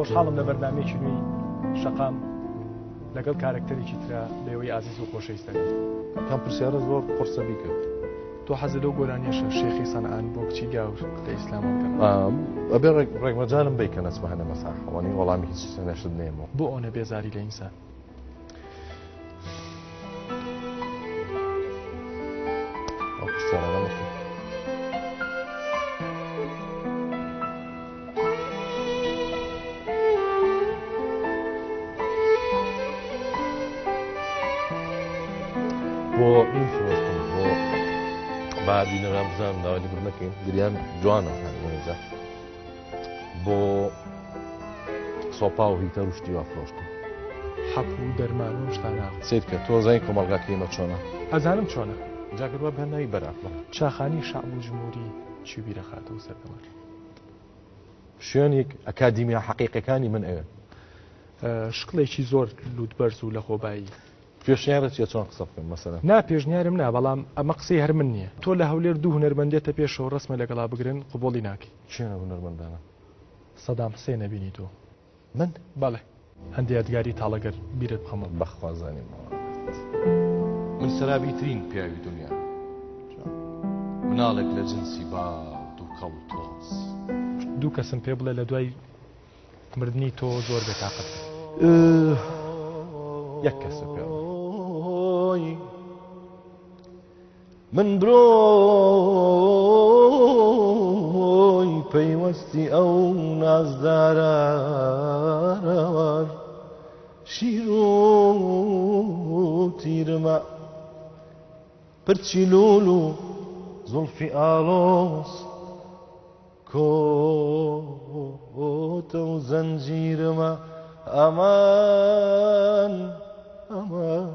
خۆشحاڵم لە بەرنامەیەکی نوێی شەقام لەگەڵ کارکتەرێکی ترا لێوەی ئازیز و خۆشەویستەکەم. کام پرسیارە زۆر قورسەبی کرد. تۆ حەزت لەو گۆرانیەشە شێخی سەنعان بۆ کچی گاور لە ئیسلامەکەم. ئەبێ ڕێکمەجارم بێ کە نەچمەهەنە مەساحەوەنی وەڵامی هیچ نەشت نێمەوە. بۆ ئەوە بێزاری لە ئینسان. ئەو پرسیارانە مەکە. بۆ این فرۆشتم بۆ بابینەران بزانم داوای لەبەر نەکەین گریان جوانە هەنێجا بۆ سۆپا و هیتە روشتی وا فرۆشتم حەق و دەرمان و شتانە سیر کە تۆ زای کۆمەڵگاکەیمە چۆنە ئەزانم چۆنە جاگەروە بەناوی بەرافڵە چاخانی شەعب و جمهوری چی بیرە خاتەوە سەردەمەر شوێنێک ئەکادیمیا حەقیقەکانی من ئەوێ شکڵێکی زۆر لووتبەرز و لە خۆبایی پێشنیارت چێ چۆن قسە بکەم مەسەلا نا پێشنیارم نا بەڵام ئەمە قسەی هەر من نییە تۆ لە هەولێر دوو هونەرمەندێتە پێشەوە ڕسمە لەگەڵا بگرن قوبوڵی ناکەی چێنە هونەرمەندانە سەدام حسێن نەبینی تۆ من بەڵێ هەندێک یادگاری تاڵەگەر بیرت بخەمە بەخوازانیم من سەرابیترین پیاوی دنیا مناڵێک لە جنسی باد و کەڵ و تۆز دوو کەسم پێ بڵێ لە دوای مردنی تۆ زۆر بێتاقەت یەک کەسە پێ من برۆی پەیوەستی ئەو نازداران شیر و تیرمە پرچی لول و زولفی ئاڵۆز کۆتە و زەنجیرمە ئەمان ئەمان